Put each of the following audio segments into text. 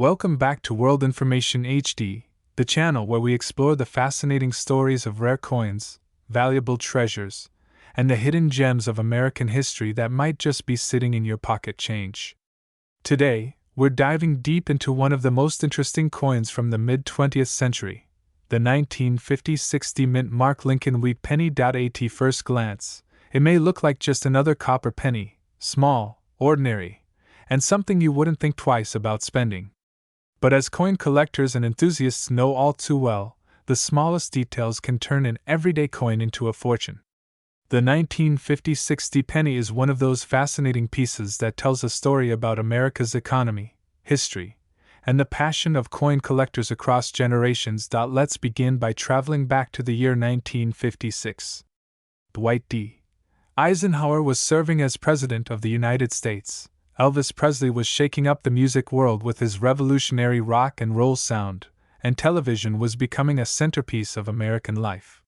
Welcome back to World Information HD, the channel where we explore the fascinating stories of rare coins, valuable treasures, and the hidden gems of American history that might just be sitting in your pocket change. Today, we're diving deep into one of the most interesting coins from the mid-20th century, the 1950-60 mint mark Lincoln Wheat penny. At first glance, it may look like just another copper penny, small, ordinary, and something you wouldn't think twice about spending. But as coin collectors and enthusiasts know all too well, the smallest details can turn an everyday coin into a fortune. The 1950-60 penny is one of those fascinating pieces that tells a story about America's economy, history, and the passion of coin collectors across generations. Let's begin by traveling back to the year 1956. Dwight D. Eisenhower was serving as President of the United States. Elvis Presley was shaking up the music world with his revolutionary rock and roll sound, and television was becoming a centerpiece of American life.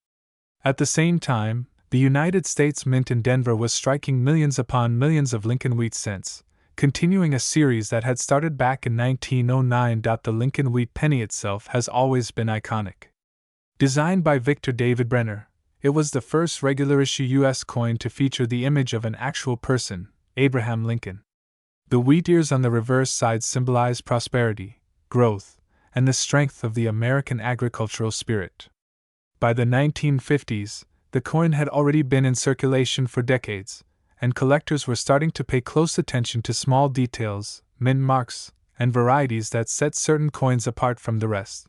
At the same time, the United States Mint in Denver was striking millions upon millions of Lincoln Wheat cents, continuing a series that had started back in 1909. The Lincoln Wheat penny itself has always been iconic. Designed by Victor David Brenner, it was the first regular-issue U.S. coin to feature the image of an actual person, Abraham Lincoln. The wheat ears on the reverse side symbolize prosperity, growth, and the strength of the American agricultural spirit. By the 1950s, the coin had already been in circulation for decades, and collectors were starting to pay close attention to small details, mint marks, and varieties that set certain coins apart from the rest.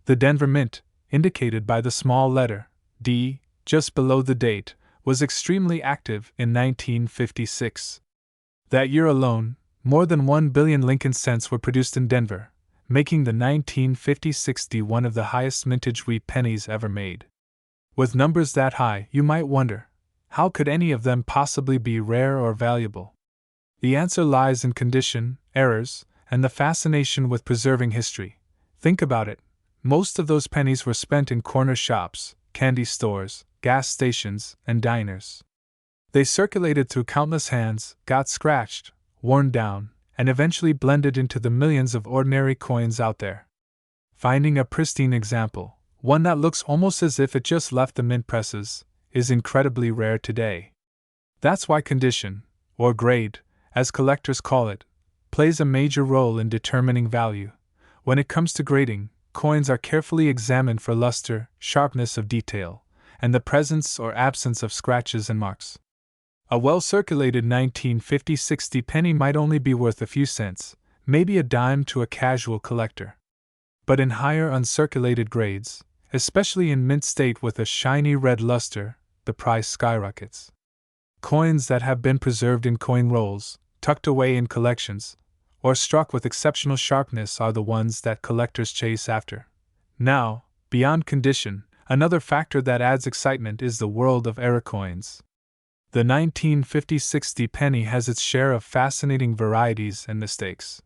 The Denver Mint, indicated by the small letter D just below the date, was extremely active in 1956. That year alone, more than 1 billion Lincoln cents were produced in Denver, making the 1950-60 one of the highest mintage wheat pennies ever made. With numbers that high, you might wonder, how could any of them possibly be rare or valuable? The answer lies in condition, errors, and the fascination with preserving history. Think about it. Most of those pennies were spent in corner shops, candy stores, gas stations, and diners. They circulated through countless hands, got scratched, worn down, and eventually blended into the millions of ordinary coins out there. Finding a pristine example, one that looks almost as if it just left the mint presses, is incredibly rare today. That's why condition, or grade, as collectors call it, plays a major role in determining value. When it comes to grading, coins are carefully examined for luster, sharpness of detail, and the presence or absence of scratches and marks. A well-circulated 1950-60 penny might only be worth a few cents, maybe a dime to a casual collector. But in higher uncirculated grades, especially in mint state with a shiny red luster, the price skyrockets. Coins that have been preserved in coin rolls, tucked away in collections, or struck with exceptional sharpness are the ones that collectors chase after. Now, beyond condition, another factor that adds excitement is the world of error coins. The 1950-60 penny has its share of fascinating varieties and mistakes.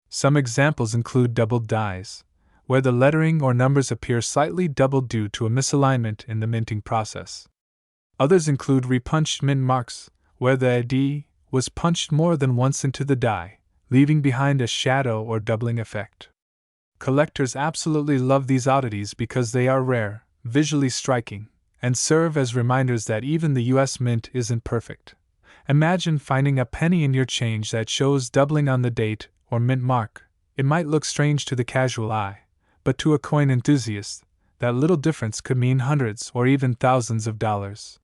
Some examples include doubled dies, where the lettering or numbers appear slightly doubled due to a misalignment in the minting process. Others include repunched mint marks, where the D was punched more than once into the die, leaving behind a shadow or doubling effect. Collectors absolutely love these oddities because they are rare, visually striking, and serve as reminders that even the U.S. Mint isn't perfect. Imagine finding a penny in your change that shows doubling on the date or mint mark. It might look strange to the casual eye, but to a coin enthusiast, that little difference could mean hundreds or even thousands of dollars.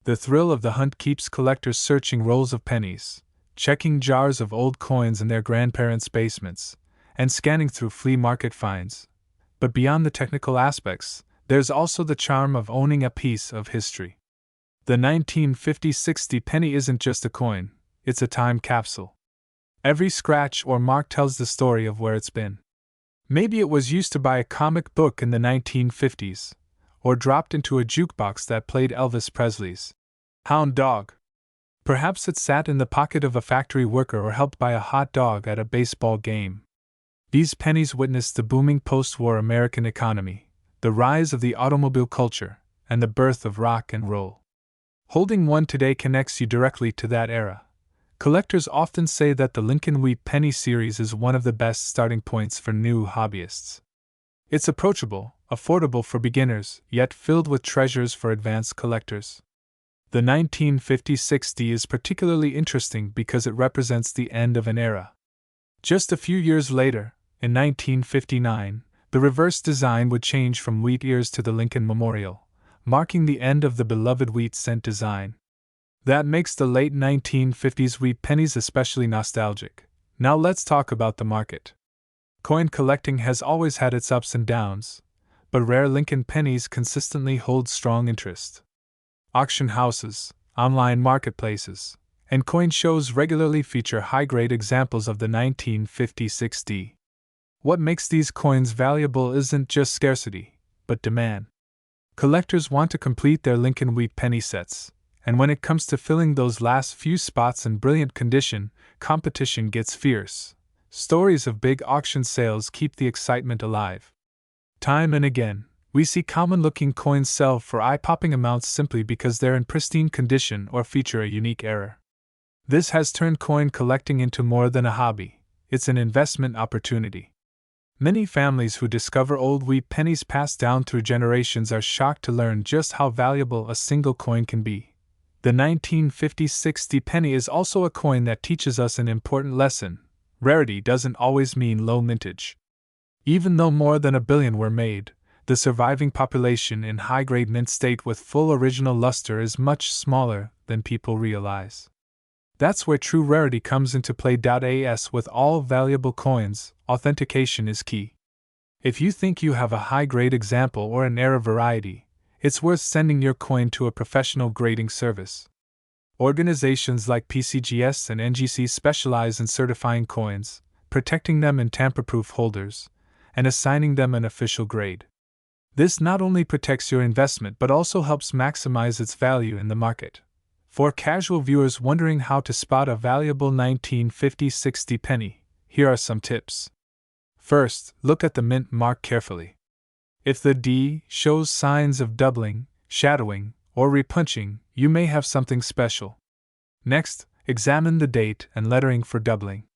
The thrill of the hunt keeps collectors searching rolls of pennies, checking jars of old coins in their grandparents' basements, and scanning through flea market finds. But beyond the technical aspects, there's also the charm of owning a piece of history. The 1950-60 penny isn't just a coin, it's a time capsule. Every scratch or mark tells the story of where it's been. Maybe it was used to buy a comic book in the 1950s, or dropped into a jukebox that played Elvis Presley's Hound Dog. Perhaps it sat in the pocket of a factory worker or helped buy a hot dog at a baseball game. These pennies witnessed the booming post-war American economy, the rise of the automobile culture, and the birth of rock and roll. Holding one today connects you directly to that era. Collectors often say that the Lincoln Wheat Penny series is one of the best starting points for new hobbyists. It's approachable, affordable for beginners, yet filled with treasures for advanced collectors. The 1956 D is particularly interesting because it represents the end of an era. Just a few years later, in 1959, the reverse design would change from wheat ears to the Lincoln Memorial, marking the end of the beloved wheat cent design. That makes the late 1950s wheat pennies especially nostalgic. Now let's talk about the market. Coin collecting has always had its ups and downs, but rare Lincoln pennies consistently hold strong interest. Auction houses, online marketplaces, and coin shows regularly feature high-grade examples of the 1956 D. What makes these coins valuable isn't just scarcity, but demand. Collectors want to complete their Lincoln Wheat penny sets, and when it comes to filling those last few spots in brilliant condition, competition gets fierce. Stories of big auction sales keep the excitement alive. Time and again, we see common-looking coins sell for eye-popping amounts simply because they're in pristine condition or feature a unique error. This has turned coin collecting into more than a hobby. It's an investment opportunity. Many families who discover old wheat pennies passed down through generations are shocked to learn just how valuable a single coin can be. The 1956 D penny is also a coin that teaches us an important lesson. Rarity doesn't always mean low mintage. Even though more than 1 billion were made, the surviving population in high-grade mint state with full original luster is much smaller than people realize. That's where true rarity comes into play. As with all valuable coins, authentication is key. If you think you have a high-grade example or an rare variety, it's worth sending your coin to a professional grading service. Organizations like PCGS and NGC specialize in certifying coins, protecting them in tamper-proof holders, and assigning them an official grade. This not only protects your investment but also helps maximize its value in the market. For casual viewers wondering how to spot a valuable 1956 D penny, here are some tips. First, look at the mint mark carefully. If the D shows signs of doubling, shadowing, or repunching, you may have something special. Next, examine the date and lettering for doubling.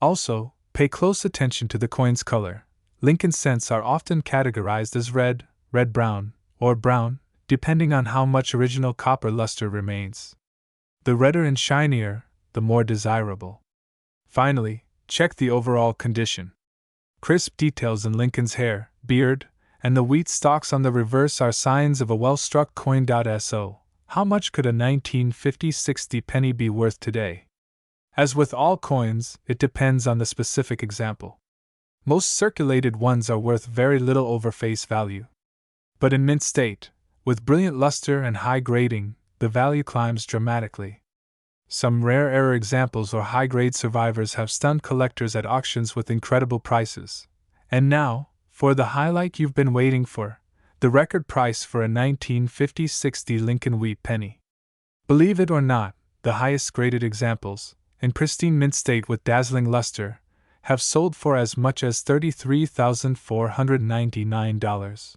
Also, pay close attention to the coin's color. Lincoln cents are often categorized as red, red-brown, or brown, depending on how much original copper luster remains. The redder and shinier, the more desirable. Finally, check the overall condition. Crisp details in Lincoln's hair, beard, and the wheat stalks on the reverse are signs of a well-struck coin. So, how much could a 1956 D penny be worth today? As with all coins, it depends on the specific example. Most circulated ones are worth very little over face value. But in mint state, with brilliant luster and high grading, the value climbs dramatically. Some rare error examples or high-grade survivors have stunned collectors at auctions with incredible prices. And now, for the highlight you've been waiting for, the record price for a 1956 D Lincoln Wheat penny. Believe it or not, the highest graded examples, in pristine mint state with dazzling luster, have sold for as much as $33,499.